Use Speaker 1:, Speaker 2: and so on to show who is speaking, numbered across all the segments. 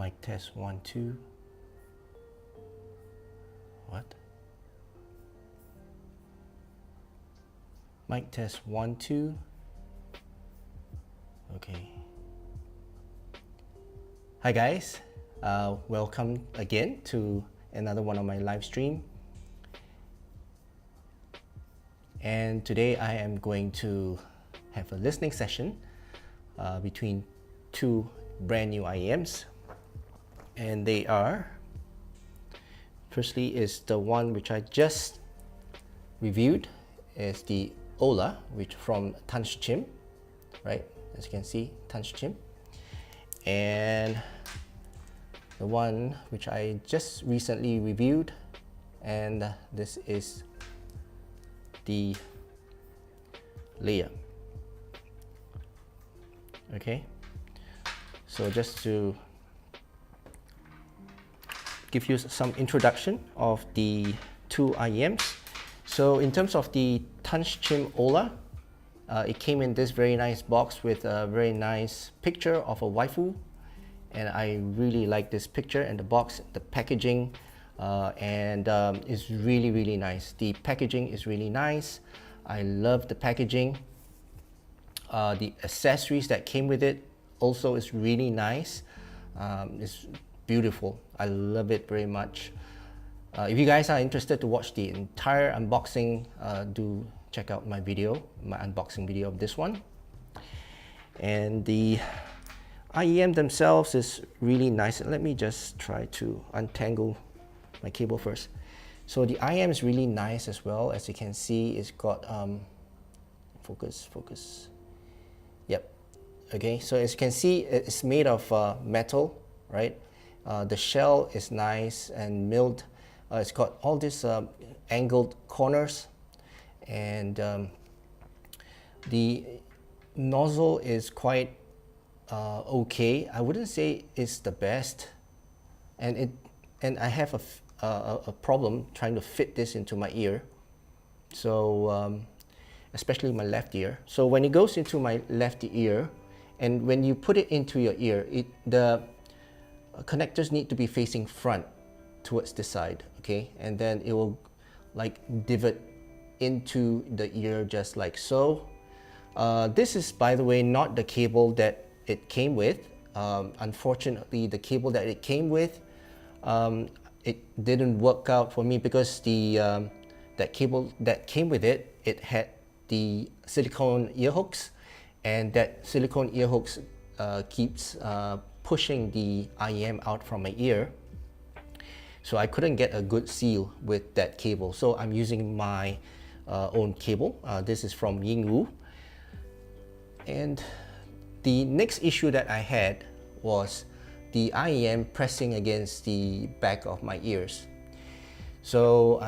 Speaker 1: Mic test 1 2. What? Mic test 1 2. Okay. Hi guys, welcome again to another one of my live stream. And today I am going to have a listening session between two brand new IEMs, and they are, firstly is the one which I just reviewed, is the Ola, which from Tanchjim, right? As you can see, Tanchjim. And the one which I just recently reviewed, and this is the Lea. Okay, so just to give you some introduction of the two IEMs. So in terms of the Tanjim Ola, it came in this very nice box with a very nice picture of a waifu, and I really like this picture and the box, the packaging, and is really nice. The packaging is really nice. I love the packaging. The accessories that came with it also is really nice. It's beautiful. I love it very much. If you guys are interested to watch the entire unboxing, do check out my video, my unboxing video of this one. And the IEM themselves is really nice. Let me just try to untangle my cable first. So the IEM is really nice as well. As you can see, it's got focus. Yep. Okay, so as you can see, it's made of metal, right? The shell is nice and milled. It's got all these angled corners, and the nozzle is quite okay. I wouldn't say it's the best, and I have a problem trying to fit this into my ear. So especially my left ear. So when it goes into my left ear, and when you put it into your ear, the connectors need to be facing front towards the side, okay? And then it will like divot into the ear just like so. This is, by the way, not the cable that it came with. Unfortunately, the cable that it came with, it didn't work out for me because the that cable that came with it, it had the silicone ear hooks, and that silicone ear hooks keeps pushing the IEM out from my ear. So I couldn't get a good seal with that cable. So I'm using my own cable. This is from Yingwu. And the next issue that I had was the IEM pressing against the back of my ears. So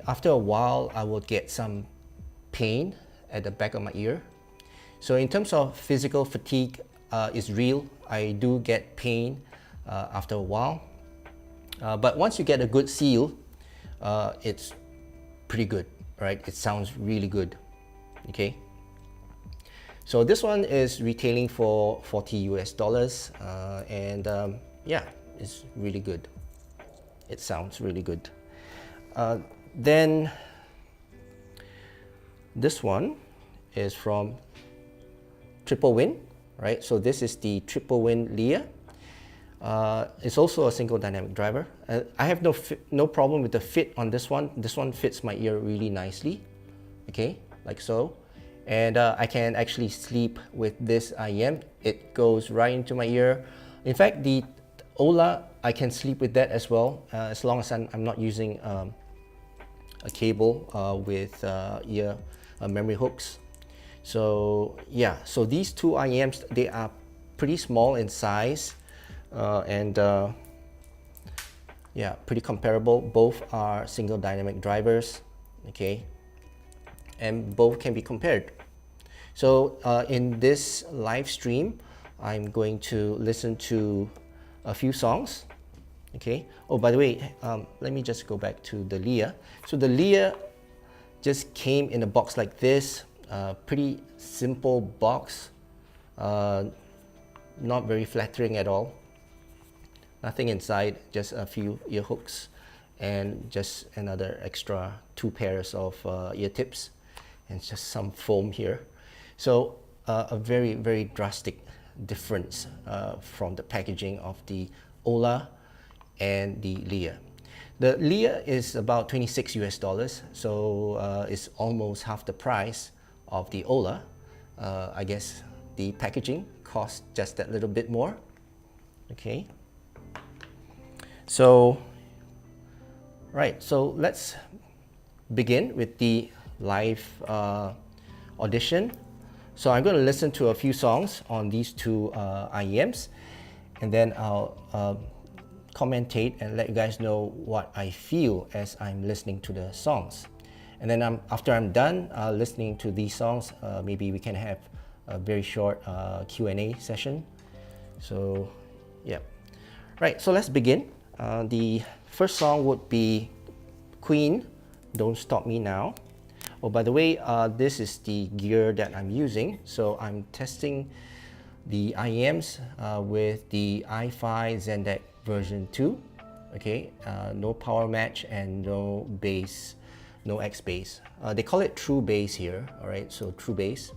Speaker 1: after a while, I would get some pain at the back of my ear. So in terms of physical fatigue, is real. I do get pain after a while. But once you get a good seal, it's pretty good, right? It sounds really good, okay? So this one is retailing for $40 US, and yeah, it's really good. It sounds really good. Then this one is from Tripowin, right? So this is the Tripowin Lea. It's also a single dynamic driver. I have no problem with the fit on this one. This one fits my ear really nicely, okay, like so. And I can actually sleep with this IEM. It goes right into my ear. In fact, the Ola, I can sleep with that as well, as long as I'm not using a cable with ear memory hooks. So yeah, so these two IEMs, they are pretty small in size, and yeah, pretty comparable. Both are single dynamic drivers, okay, and both can be compared. So in this live stream, I'm going to listen to a few songs, okay. Oh, by the way, let me just go back to the Lea. So the Lea just came in a box like this, pretty simple box, not very flattering at all. nothing inside, just a few ear hooks and just another extra 2 pairs of ear tips and just some foam here. So a very, very drastic difference from the packaging of the Ola and the Lea. The Lea is about 26 US dollars, so it's almost half the price of the Ola. I guess the packaging costs just that little bit more. Okay. So, right, so let's begin with the live audition. So I'm going to listen to a few songs on these two IEMs, and then I'll commentate and let you guys know what I feel as I'm listening to the songs. And then after I'm done listening to these songs, maybe we can have a very short Q&A session. So, yeah. Right, so let's begin. The first song would be Queen, Don't Stop Me Now. Oh, by the way, this is the gear that I'm using. So I'm testing the IEMs with the i5 Zendeck version 2. Okay, no power match and no bass, no X bass. They call it true bass here. All right, so true bass.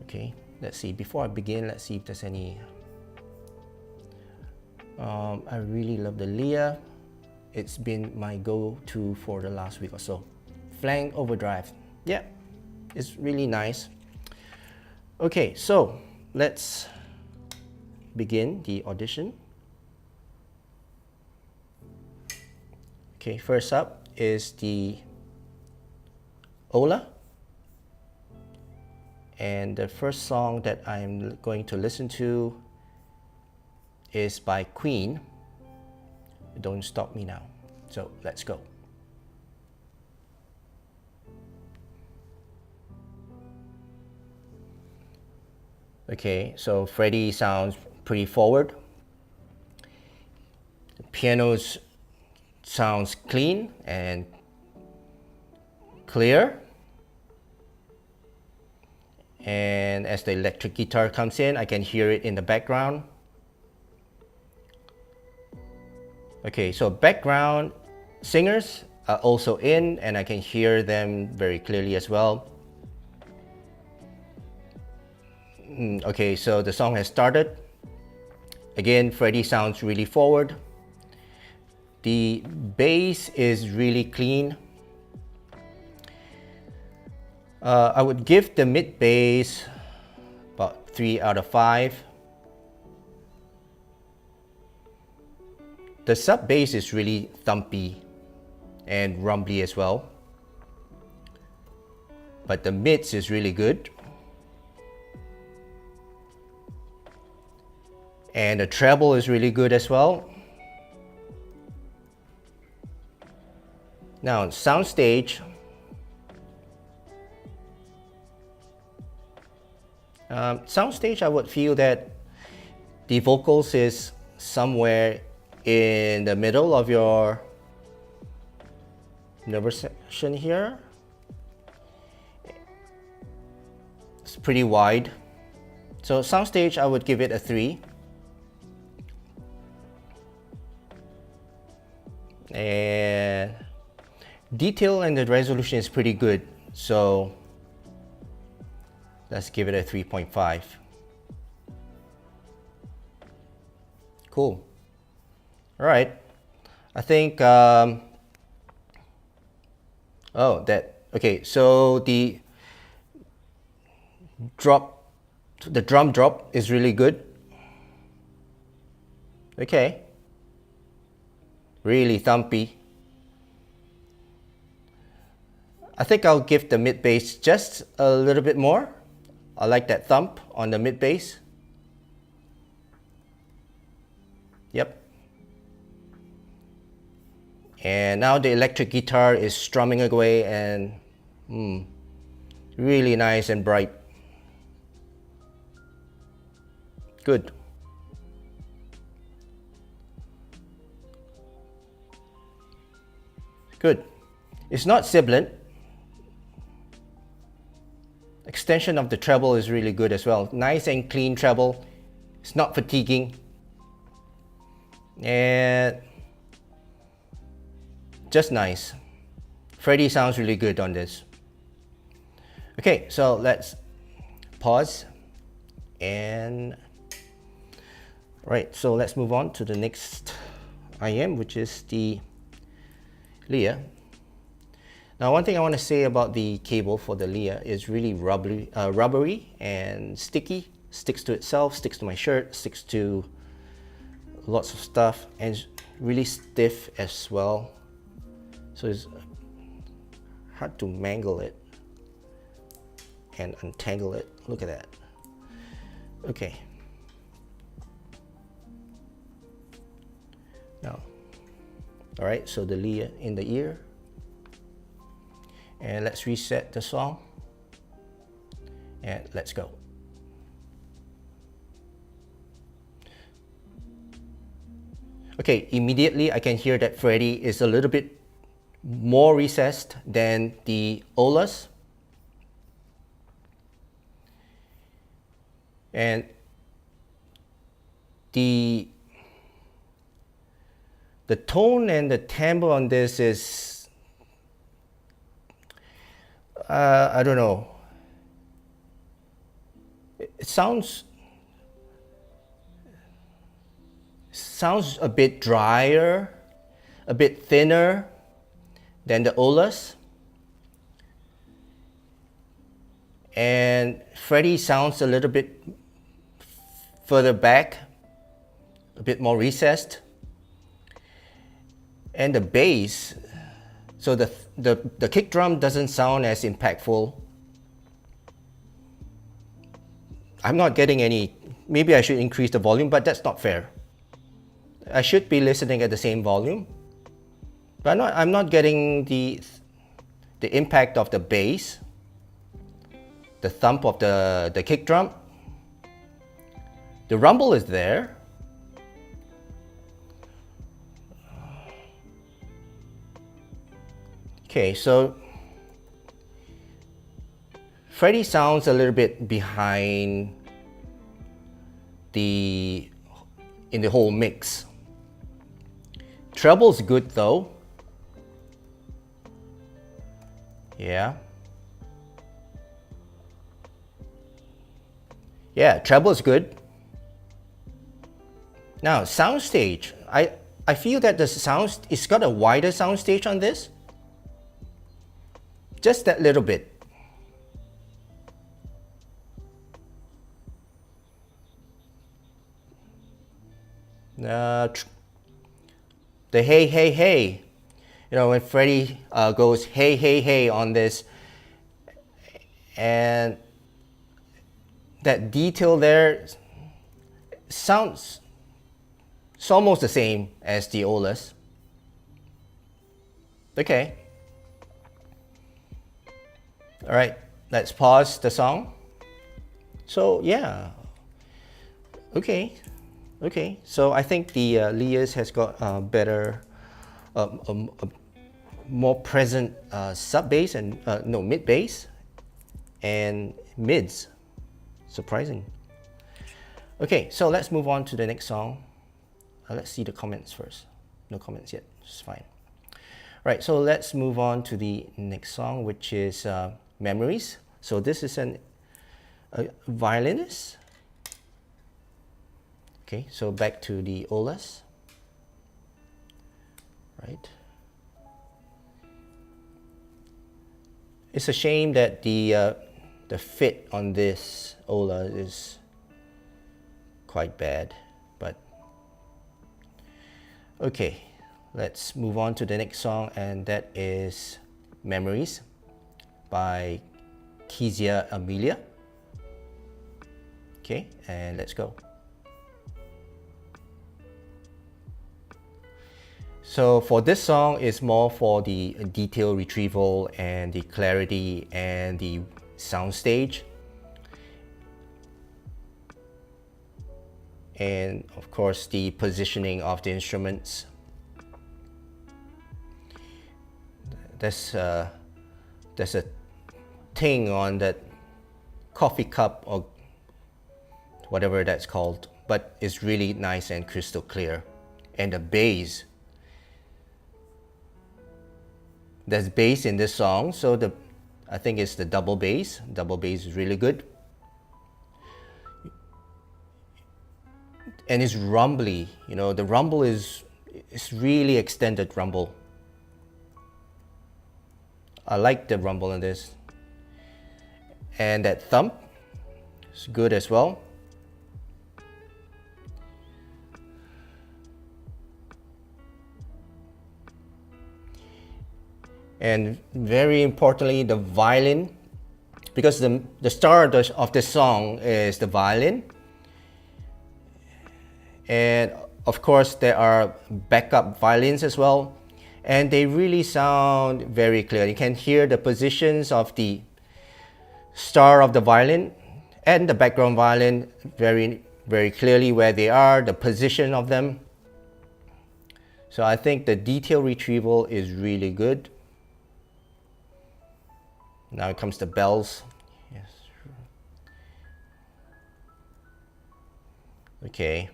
Speaker 1: Okay, let's see. Before I begin, let's see if there's any. I really love the Lea. It's been my go-to for the last week or so. Flank overdrive. Yeah, it's really nice. Okay, so let's begin the audition. Okay, first up is the Ola. And the first song that I'm going to listen to is by Queen, Don't Stop Me Now. So let's go. Okay, so Freddie sounds pretty forward. The pianos sounds clean and clear. And as the electric guitar comes in, I can hear it in the background. Okay, so background singers are also in, and I can hear them very clearly as well. Okay, so the song has started. Again, Freddie sounds really forward. The bass is really clean. I would give the mid bass about 3 out of 5. The sub bass is really thumpy and rumbly as well. But the mids is really good. And the treble is really good as well. Now, on soundstage, I would feel that the vocals is somewhere in the middle of your nervous section here. It's pretty wide. So soundstage, I would give it a 3. And detail and the resolution is pretty good, so let's give it a 3.5. Cool. All right, I think okay, so the drum drop is really good. Okay, really thumpy. I think I'll give the mid bass just a little bit more. I like that thump on the mid bass. Yep. And now the electric guitar is strumming away and really nice and bright. Good. Good. It's not sibilant. Extension of the treble is really good as well. Nice and clean treble. It's not fatiguing. And just nice. Freddie sounds really good on this. Okay, so let's pause and right, so let's move on to the next IEM, which is the Lea. Now, one thing I want to say about the cable for the Lea is really rubbery and sticky. Sticks to itself, sticks to my shirt, sticks to lots of stuff, and it's really stiff as well. So it's hard to mangle it and untangle it. Look at that. Okay. Now, all right, so the Lea in the ear. And let's reset the song. And let's go. Okay, immediately I can hear that Freddie is a little bit more recessed than the Olas. And the tone and the timbre on this is, I don't know. It sounds a bit drier, a bit thinner than the Olas. And Freddie sounds a little bit further back, a bit more recessed. And the bass, so the kick drum doesn't sound as impactful. I'm not getting any, maybe I should increase the volume, but that's not fair. I should be listening at the same volume. But I'm not getting the impact of the bass, the thump of the kick drum. The rumble is there. Okay, so Freddie sounds a little bit behind in the whole mix. Treble's good though. Yeah. Yeah, treble's good. Now, soundstage. I feel that it's got a wider soundstage on this. Just that little bit. The hey, hey, hey. You know, when Freddie goes hey, hey, hey on this, and that detail there sounds, it's almost the same as the Olas. Okay. All right, let's pause the song. So yeah, okay. So I think the Lea's has got better, more present sub bass and mid bass and mids. Surprising. Okay, so let's move on to the next song. Let's see the comments first. No comments yet. It's fine. Right, so let's move on to the next song, which is Memories. So this is a violinist. Okay, so back to the Olas. Right. It's a shame that the fit on this Ola is quite bad, but okay. Let's move on to the next song, and that is Memories by Kezia Amelia. Okay, and let's go. So for this song, it's more for the detail retrieval and the clarity and the soundstage. And of course, the positioning of the instruments. There's a thing on that coffee cup or whatever that's called, but it's really nice and crystal clear. and the bass. There's bass in this song, so I think it's the double bass. Double bass is really good. And it's rumbly, you know, the rumble is really extended rumble. I like the rumble in this. And that thump is good as well. And very importantly, the violin, because the star of the song is the violin. And of course, there are backup violins as well. And they really sound very clear. You can hear the positions of the star of the violin and the background violin very, very clearly where they are, the position of them. So I think the detail retrieval is really good. Now it comes to bells. Yes. Okay.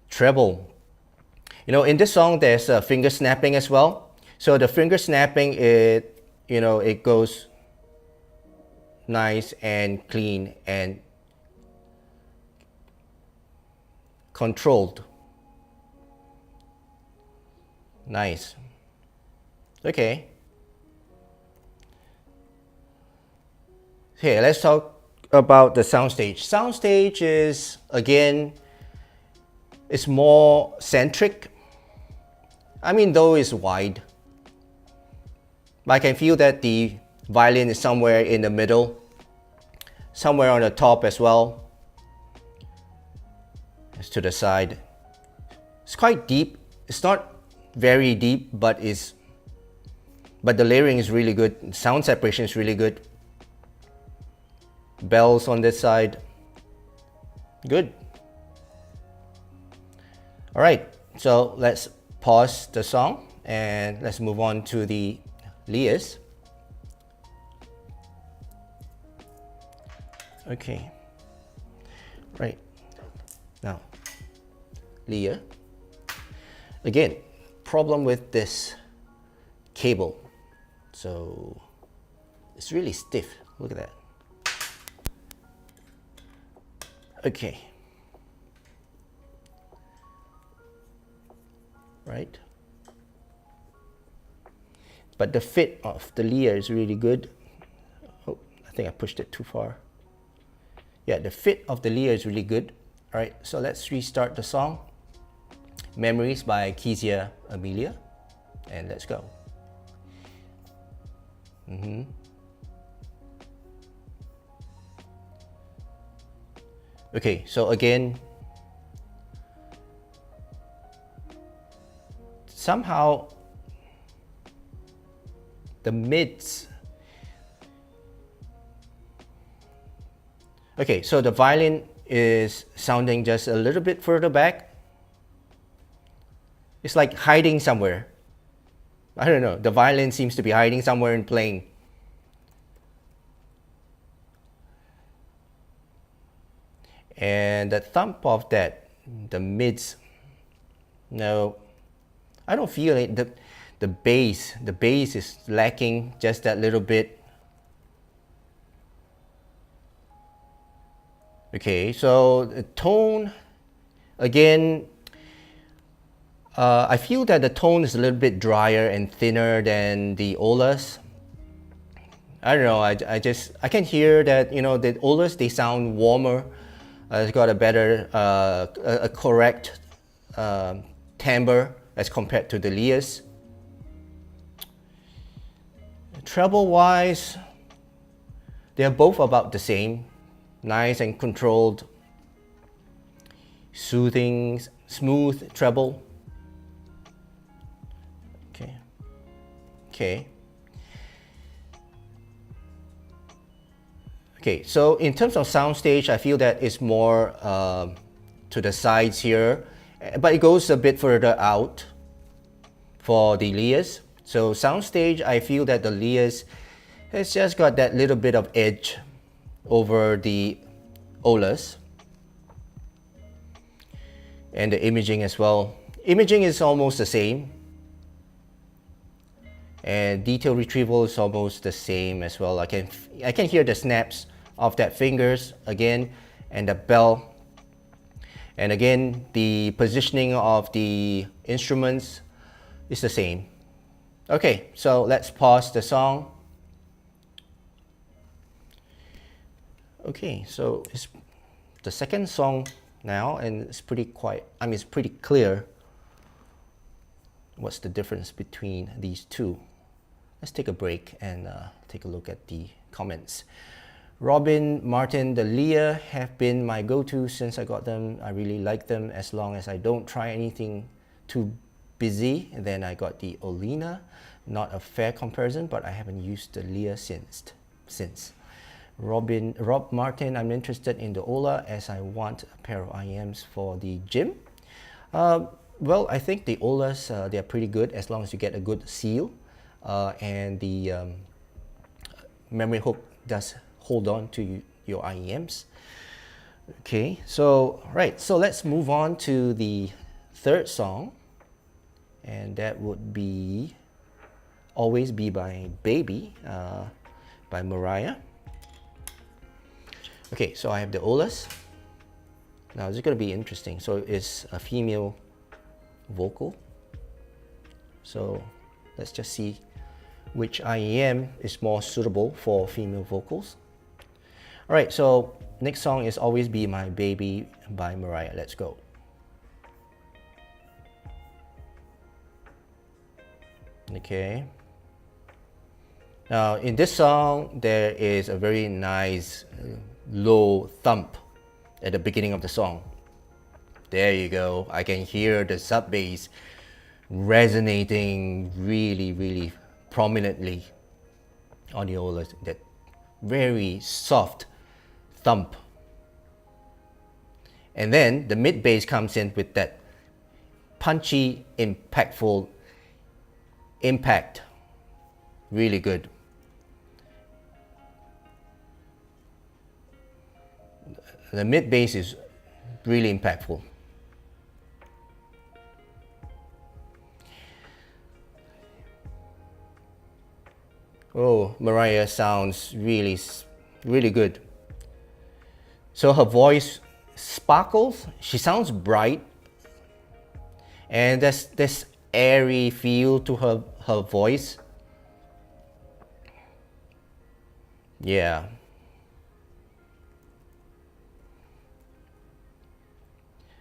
Speaker 1: Treble. You know, in this song there's finger snapping as well. So the finger snapping, it goes nice and clean and controlled. Nice. Okay. Okay, let's talk about the soundstage. Soundstage is, again, it's more centric. I mean, though it's wide, but I can feel that the violin is somewhere in the middle, somewhere on the top as well. It's to the side. It's quite deep. It's not very deep, but the layering is really good. Sound separation is really good. Bells on this side. Good. All right, so let's pause the song and let's move on to the Leas. Okay. Right. Now, Lea. Again, problem with this cable. So it's really stiff. Look at that. Okay. Right. But the fit of the Lea is really good. Oh, I think I pushed it too far. Yeah, the fit of the Lea is really good. All right, so let's restart the song. Memories by Kezia Amelia. And let's go. Okay, so again, somehow the mids. Okay, so the violin is sounding just a little bit further back. It's like hiding somewhere. I don't know, the violin seems to be hiding somewhere and playing. And the thump of that, the mids, no, I don't feel it. The bass is lacking just that little bit. Okay, so the tone, again, I feel that the tone is a little bit drier and thinner than the Olas. I don't know, I can hear that, you know, the Olas, they sound warmer. It's got a better, a correct timbre as compared to the Leas. Treble wise, they are both about the same. Nice and controlled, soothing, smooth treble. Okay. Okay. Okay, so in terms of soundstage, I feel that it's more to the sides here, but it goes a bit further out for the Leas. So soundstage, I feel that the Leas has just got that little bit of edge over the Olas. And the imaging as well. Imaging is almost the same. And detail retrieval is almost the same as well. I can hear the snaps of that fingers again, and the bell. And again, the positioning of the instruments is the same. Okay, so let's pause the song. Okay, so it's the second song now, and it's pretty quiet. I mean, it's pretty clear what's the difference between these two. Let's take a break and take a look at the comments. Robin Martin, the Lea have been my go-to since I got them. I really like them as long as I don't try anything too busy. And then I got the Olina. Not a fair comparison, but I haven't used the Lea since. Rob Martin, I'm interested in the Ola as I want a pair of IEMs for the gym. Well, I think the Olas, they're pretty good as long as you get a good seal. And the memory hook does hold on to your IEMs. Okay, so so let's move on to the third song, and that would be Always Be My Baby by Mariah. Okay, so I have the Olas. Now this is going to be interesting. So it's a female vocal. So let's just see which IEM is more suitable for female vocals. All right, so next song is Always Be My Baby by Mariah. Let's go. Okay. Now in this song, there is a very nice low thump at the beginning of the song. There you go. I can hear the sub bass resonating really prominently on the Olas. That very soft thump. And then the mid bass comes in with that punchy, impactful impact. Really good. The mid bass is really impactful. Oh, Mariah sounds really good. So her voice sparkles. She sounds bright, and there's this airy feel to her voice. Yeah.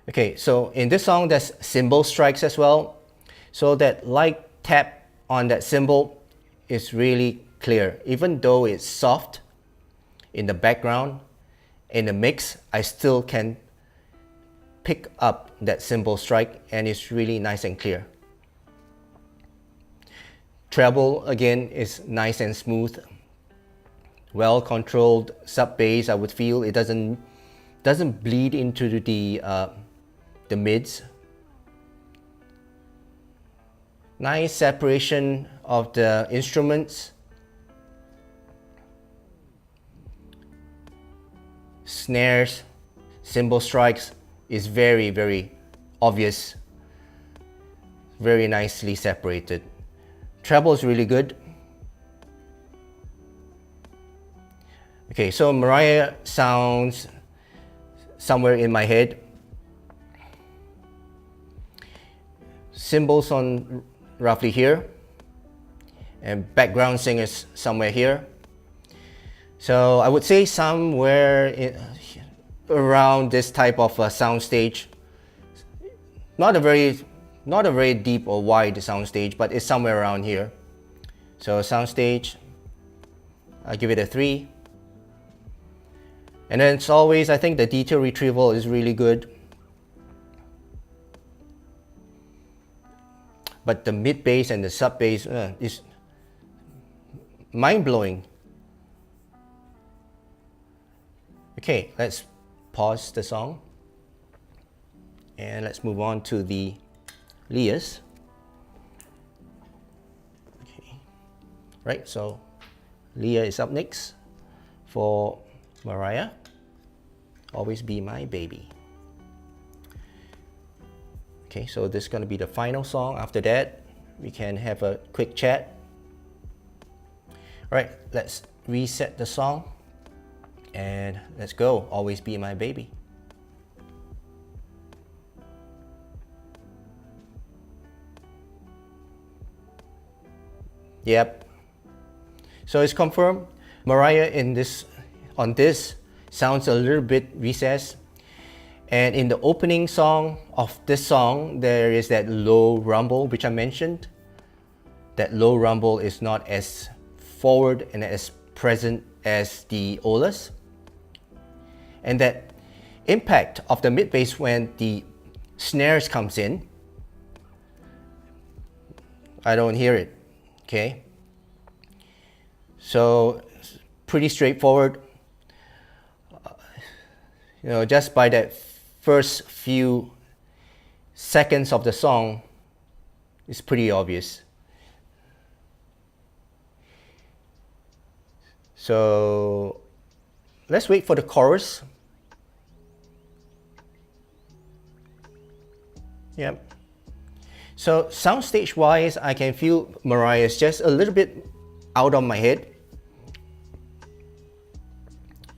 Speaker 1: Okay, so in this song, there's cymbal strikes as well. So that light tap on that cymbal is really clear. Even though it's soft in the background, in the mix, I still can pick up that cymbal strike, and it's really nice and clear. Treble again is nice and smooth. Well controlled sub bass. I would feel it doesn't bleed into the mids. Nice separation of the instruments. Snares, cymbal strikes is very obvious. Very nicely separated. Treble is really good. Okay, so Mariah sounds somewhere in my head. Cymbals on roughly here, and background singers somewhere here. So I would say somewhere around this type of sound stage. Not a very deep or wide sound stage, but it's somewhere around here. So sound stage, I give it a 3. And then it's always, I think the detail retrieval is really good. But the mid bass and the sub bass is mind-blowing. Okay, let's pause the song and let's move on to the Leas. Okay. Right, so Lea is up next for Mariah. Always Be My Baby. Okay, so this is going to be the final song. After that, we can have a quick chat. All right, let's reset the song and let's go. Always Be My Baby. Yep. So it's confirmed. Mariah on this sounds a little bit recessed. And in the opening song of this song, there is that low rumble, which I mentioned. That low rumble is not as forward and as present as the Olas. And that impact of the mid bass when the snares comes in, I don't hear it. Okay. So pretty straightforward. Just by that first few seconds of the song, it's pretty obvious. So let's wait for the chorus. Yep. So soundstage wise, I can feel Mariah's just a little bit out of my head.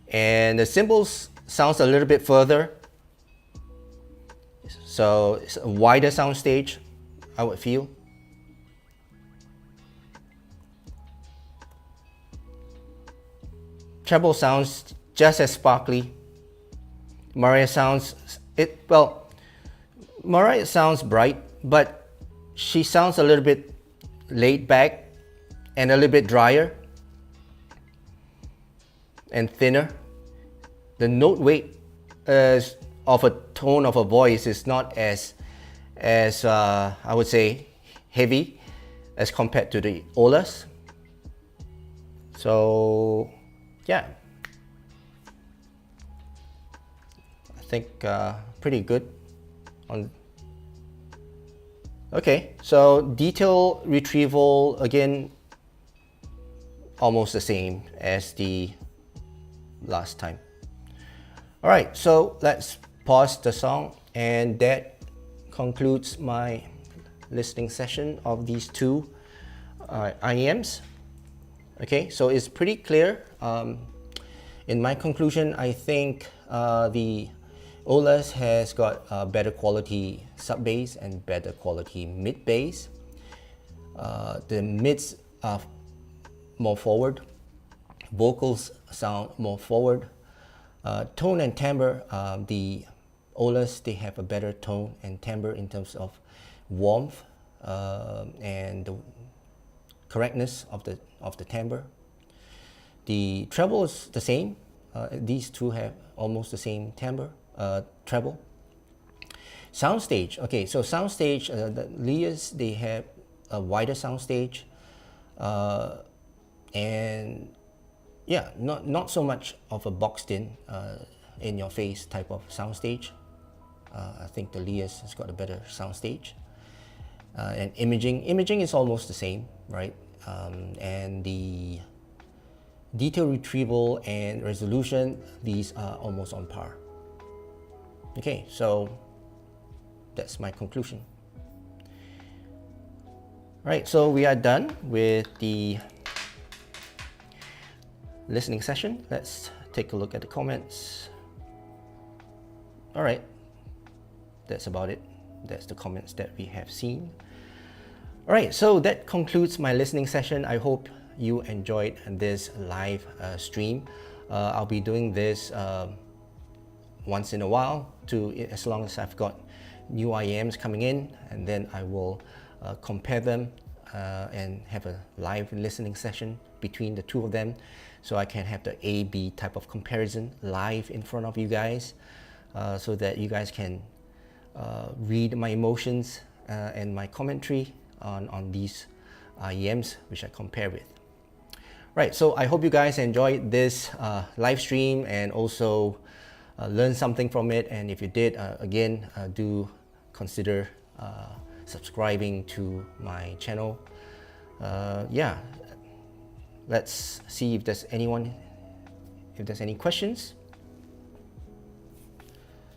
Speaker 1: And the cymbals sounds a little bit further. So it's a wider soundstage, I would feel. Treble sounds just as sparkly. Mariah sounds Mariah sounds bright, but she sounds a little bit laid back and a little bit drier and thinner. The note weight of a tone of a voice is not as I would say heavy as compared to the Olas. So yeah, I think pretty good on. Okay, so detail retrieval again, almost the same as the last time. All right, so let's pause the song, and that concludes my listening session of these two IEMs. Okay, so it's pretty clear. In my conclusion, I think the Olas has got better quality sub bass and better quality mid bass. The mids are more forward, vocals sound more forward. Tone and timbre, the Olas, they have a better tone and timbre in terms of warmth and the correctness of the timbre. The treble is the same. These two have almost the same timbre, treble. Soundstage. Okay, so soundstage, the Leas, they have a wider soundstage, and yeah, not so much of a boxed in your face type of soundstage. I think the Leas has got a better soundstage. And imaging is almost the same, right? And the detail retrieval and resolution, these are almost on par. Okay, so that's my conclusion. Right, so we are done with the listening session. Let's take a look at the comments. All right, that's about it. That's the comments that we have seen. All right, so that concludes my listening session. I hope you enjoyed this live stream. I'll be doing this once in a while, as long as I've got new IEMs coming in, and then I will compare them and have a live listening session between the two of them, so I can have the A-B type of comparison live in front of you guys, so that you guys can read my emotions and my commentary on these IEMs which I compare with. Right, so I hope you guys enjoyed this live stream and also learned something from it. And if you did, again, do consider subscribing to my channel. Yeah, let's see if there's any questions.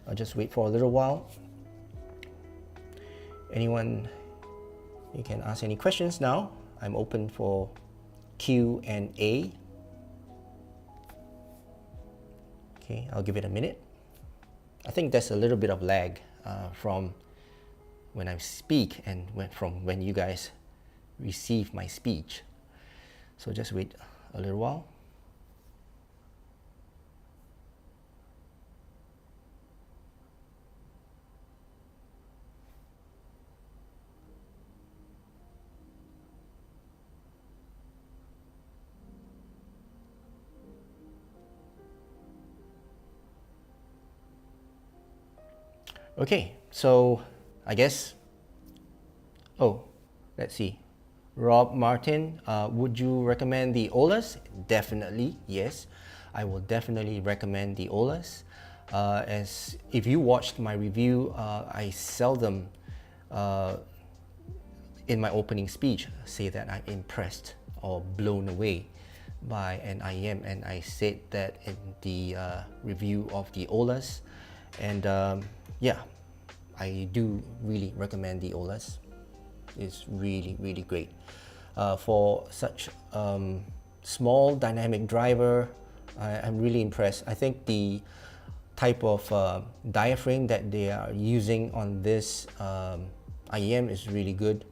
Speaker 1: I'll just wait for a little while. Anyone, you can ask any questions now. I'm open for Q&A. Okay, I'll give it a minute. I think there's a little bit of lag from when I speak and from when you guys receive my speech. So just wait a little while. Okay, so I guess, oh, let's see. Rob Martin, would you recommend the Olas? Definitely, yes. I will definitely recommend the Olas. As if you watched my review, I seldom in my opening speech say that I'm impressed or blown away by an IEM, and I said that in the review of the Olas. And yeah, I do really recommend the Olas. It's really, really great. For such small dynamic driver, I'm really impressed. I think the type of diaphragm that they are using on this IEM is really good.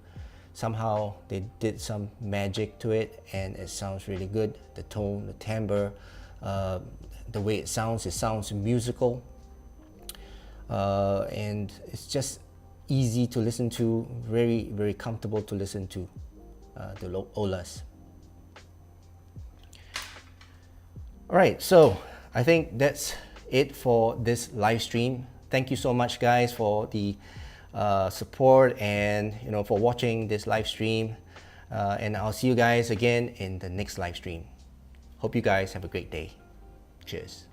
Speaker 1: Somehow they did some magic to it and it sounds really good. The tone, the timbre, the way it sounds musical. And it's just easy to listen to, very, very comfortable to listen to, the Olas. All right, so I think that's it for this live stream. Thank you so much, guys, for the support and for watching this live stream. And I'll see you guys again in the next live stream. Hope you guys have a great day. Cheers.